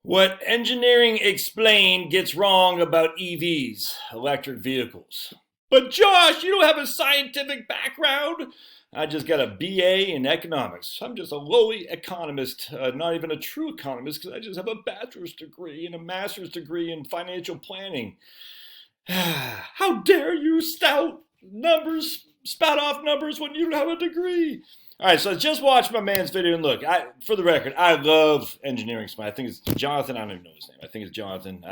What Engineering Explained gets wrong about EVs, electric vehicles. But Josh, you don't have a scientific background. I just got a BA in economics. I'm just a lowly economist, not even a true economist, because I just have a bachelor's degree and a master's degree in financial planning. How dare you spout off numbers when you don't have a degree? All right, so just watch my man's video and look. For the record, I love Engineering Explained. I think it's Jonathan. I don't even know his name. I think it's Jonathan.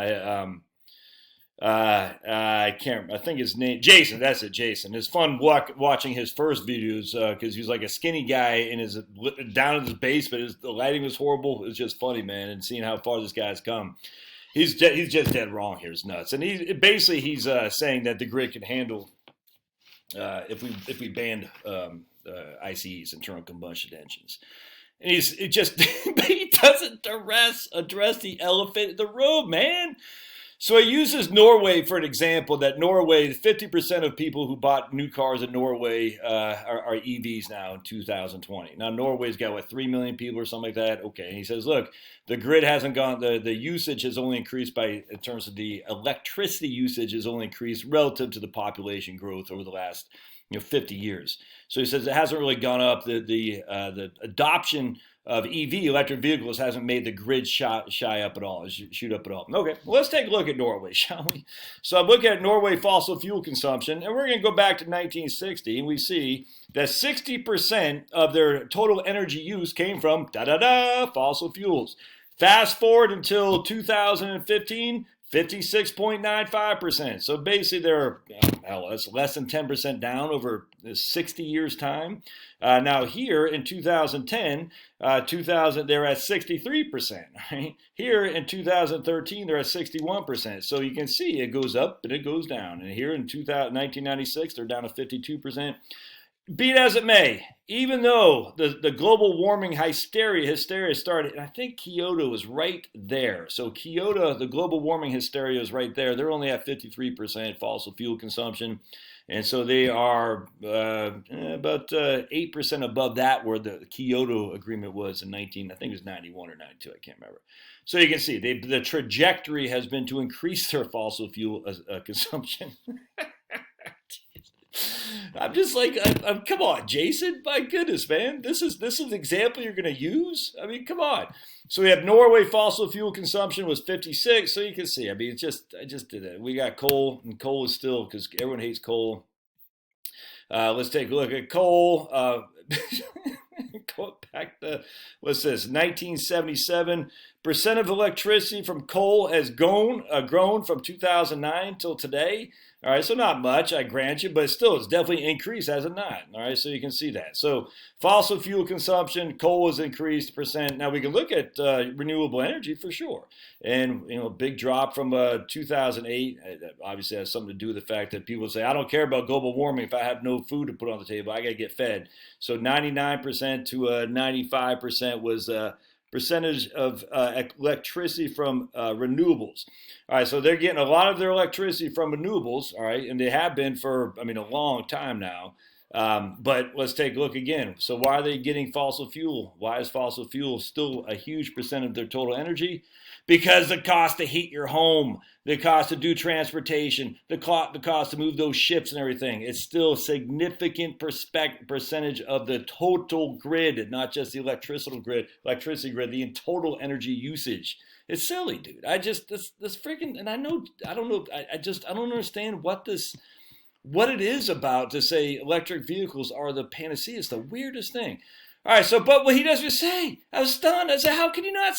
I can't. I think his name Jason. That's it, Jason. It's fun watching his first videos because he's like a skinny guy in his down in his basement. The lighting was horrible. It's just funny, man, and seeing how far this guy's come. He's just dead wrong here. It's nuts. And he's saying that the grid can handle if we banned ICEs, internal combustion engines. And he doesn't address the elephant in the room, man. So he uses Norway for an example. That Norway, 50% of people who bought new cars in Norway are EVs now in 2020. Now Norway's got what 3 million people or something like that. Okay, and he says, look, the grid hasn't gone. The usage has only increased in terms of the electricity usage has only increased relative to the population growth over the last 50 years. So he says it hasn't really gone up. The adoption of EV electric vehicles hasn't made the grid shy up at all, shoot up at all. Okay, well, let's take a look at Norway, shall we? So I'm looking at Norway fossil fuel consumption, and we're going to go back to 1960, and we see that 60% of their total energy use came from fossil fuels. Fast forward until 2015, 56.95%. So basically, they're that's less than 10% down over 60 years' time. Now here in 2010, they're at 63%. Right? Here in 2013, they're at 61%. So you can see it goes up and it goes down. And here in 1996, they're down to 52%. Be it as it may, even though the global warming hysteria started, and I think Kyoto is right there. So Kyoto, the global warming hysteria is right there. They're only at 53% fossil fuel consumption. And so they are about 8% above that where the Kyoto agreement was in I think it was 91 or 92, I can't remember. So you can see the trajectory has been to increase their fossil fuel consumption. I'm just like, come on, Jason. My goodness, man, this is the example you're going to use. I mean, come on. So we have Norway fossil fuel consumption was 56. So you can see. I mean, I just did it. We got coal, and coal is still because everyone hates coal. Let's take a look at coal. Going back to what's this? 1977. Percent of electricity from coal has grown from 2009 till today. All right, so not much, I grant you, but still, it's definitely increased, has it not? All right, so you can see that. So fossil fuel consumption, coal has increased percent. Now we can look at renewable energy for sure, and big drop from 2008. Obviously, has something to do with the fact that people say, I don't care about global warming if I have no food to put on the table. I got to get fed. So 99% to 95% was percentage of electricity from renewables. All right, so they're getting a lot of their electricity from renewables, all right, and they have been for, a long time now. But let's take a look again. So why are they getting fossil fuel? Why is fossil fuel still a huge percent of their total energy? Because the cost to heat your home, the cost to do transportation, the cost to move those ships and everything, it's still a significant percentage of the total grid, not just the electricity grid, the total energy usage. It's silly, dude. This freaking, and I don't know, I don't understand what it is about to say electric vehicles are the panacea. It's the weirdest thing. All right, so, but what he doesn't say, I was stunned. I said, how can you not?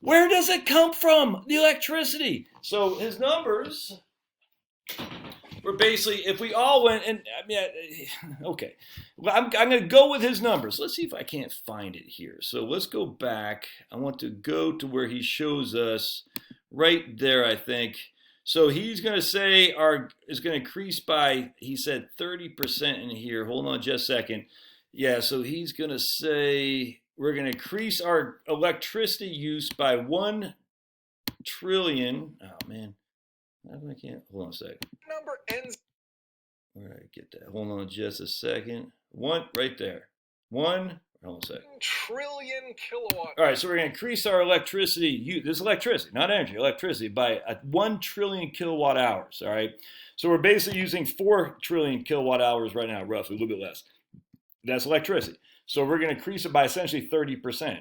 Where does it come from? The electricity. So his numbers were basically, if we all went, and okay, well, I'm going to go with his numbers. Let's see if I can't find it here. So let's go back. I want to go to where he shows us right there, I think. So he's going to say is going to increase by, he said 30% in here. Hold on just a second. Yeah, so he's going to say we're going to increase our electricity use by 1 trillion. Oh, man. I can't. Hold on a second. Number ends. Where did I get that? Hold on just a second. One right there. Hold on a second. Trillion kilowatt. All right, so we're going to increase our electricity, this is electricity, not energy, electricity, by 1 trillion kilowatt hours, all right? So we're basically using 4 trillion kilowatt hours right now, roughly, a little bit less. That's electricity. So we're going to increase it by essentially 30%,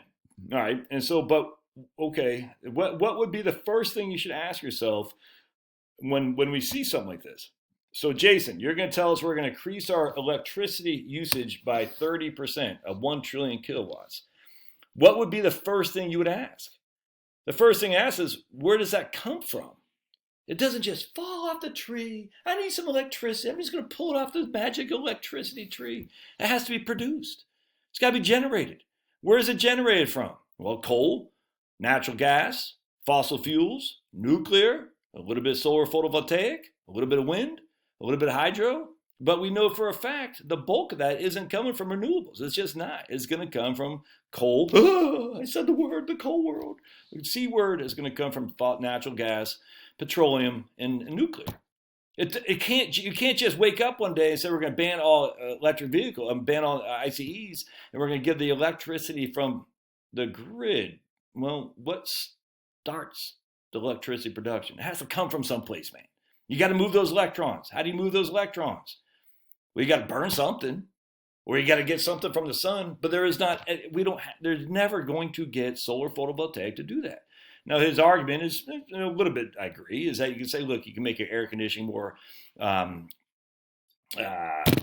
all right? And so, but, okay, what would be the first thing you should ask yourself when we see something like this? So Jason, you're going to tell us we're going to increase our electricity usage by 30% of 1 trillion kilowatts. What would be the first thing you would ask? The first thing to ask is, where does that come from? It doesn't just fall off the tree. I need some electricity. I'm just going to pull it off the magic electricity tree. It has to be produced. It's got to be generated. Where is it generated from? Well, coal, natural gas, fossil fuels, nuclear, a little bit of solar photovoltaic, a little bit of wind, a little bit of hydro. But we know for a fact the bulk of that isn't coming from renewables. It's just not. It's going to come from coal. I said the word, the coal world. The C word is going to come from natural gas, petroleum, and nuclear. You can't just wake up one day and say we're going to ban all electric vehicles and ban all ICEs, and we're going to give the electricity from the grid. Well, what starts the electricity production? It has to come from someplace, man. You got to move those electrons. How do you move those electrons? Well, you got to burn something, or you got to get something from the sun. But there is not. There's never going to get solar photovoltaic to do that. Now, his argument is a little bit. I agree. Is that you can say, look, you can make your air conditioning more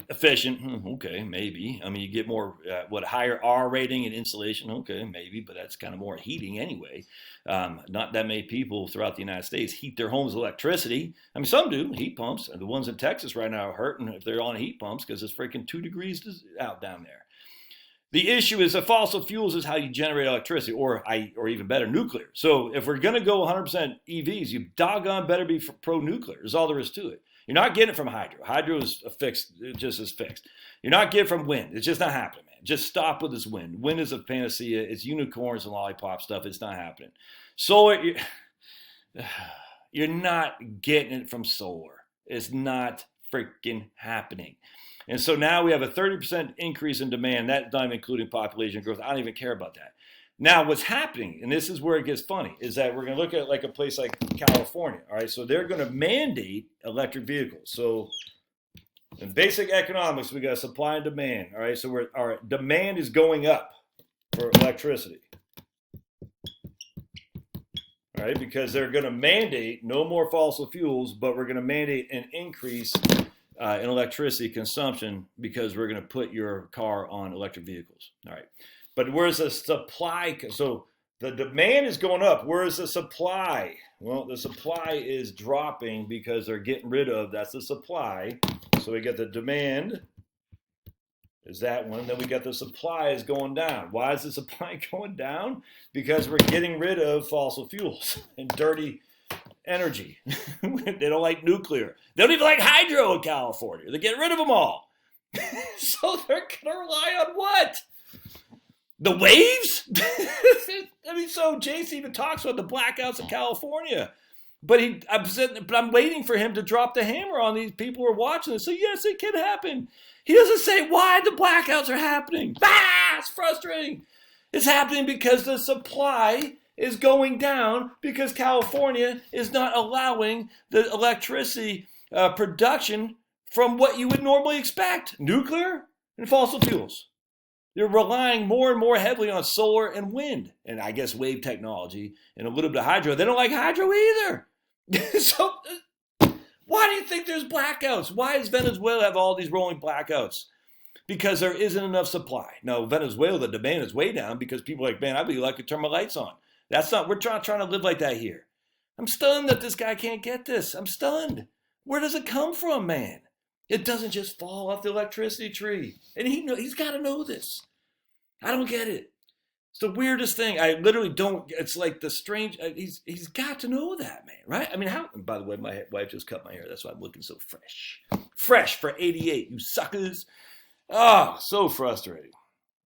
efficient. Okay, maybe. I mean, you get more higher R rating and insulation. Okay, maybe, but that's kind of more heating anyway. Not that many people throughout the United States heat their homes with electricity. I mean, some do, heat pumps. And the ones in Texas right now are hurting if they're on heat pumps because it's freaking 2 degrees out down there. The issue is that fossil fuels is how you generate electricity, or even better, nuclear. So if we're going to go 100% EVs, you doggone better be pro-nuclear. Is all there is to it. You're not getting it from hydro. Hydro is fixed, it just is fixed. You're not getting it from wind. It's just not happening, man. Just stop with this wind. Wind is a panacea. It's unicorns and lollipop stuff. It's not happening. Solar, you're not getting it from solar. It's not freaking happening. And so now we have a 30% increase in demand. That's not even including population growth. I don't even care about that. Now, what's happening, and this is where it gets funny, is that we're going to look at like a place like California. All right, so they're going to mandate electric vehicles. So in basic economics, we got supply and demand. All right, so our demand is going up for electricity. All right, because they're going to mandate no more fossil fuels, but we're going to mandate an increase in electricity consumption because we're going to put your car on electric vehicles. All right. But where's the supply? So the demand is going up. Where's the supply? Well, the supply is dropping because they're getting rid of, that's the supply. So we get the demand is that one. Then we got the supply is going down. Why is the supply going down? Because we're getting rid of fossil fuels and dirty energy. They don't like nuclear. They don't even like hydro in California. They're getting rid of them all. So they're going to rely on what? The waves? I mean, so Jason even talks about the blackouts in California. But I'm waiting for him to drop the hammer on these people who are watching and say, yes, it can happen. He doesn't say why the blackouts are happening. It's frustrating. It's happening because the supply is going down because California is not allowing the electricity production from what you would normally expect. Nuclear and fossil fuels. They're relying more and more heavily on solar and wind, and I guess wave technology, and a little bit of hydro. They don't like hydro either. So why do you think there's blackouts? Why does Venezuela have all these rolling blackouts? Because there isn't enough supply. Now, Venezuela, the demand is way down because people are like, man, I'd be lucky to turn my lights on. We're trying to live like that here. I'm stunned that this guy can't get this. I'm stunned. Where does it come from, man? It doesn't just fall off the electricity tree. And he's got to know this. I don't get it. It's the weirdest thing. I literally don't. It's like the strange. He's got to know that, man, right? I mean, how? And by the way, my wife just cut my hair. That's why I'm looking so fresh. Fresh for 88, you suckers. Oh, so frustrating.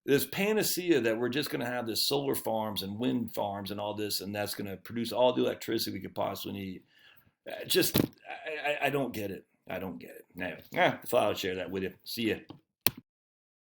This panacea that we're just going to have this solar farms and wind farms and all this, and that's going to produce all the electricity we could possibly need. I don't get it. I don't get it. Anyway, I thought I would share that with you. See ya.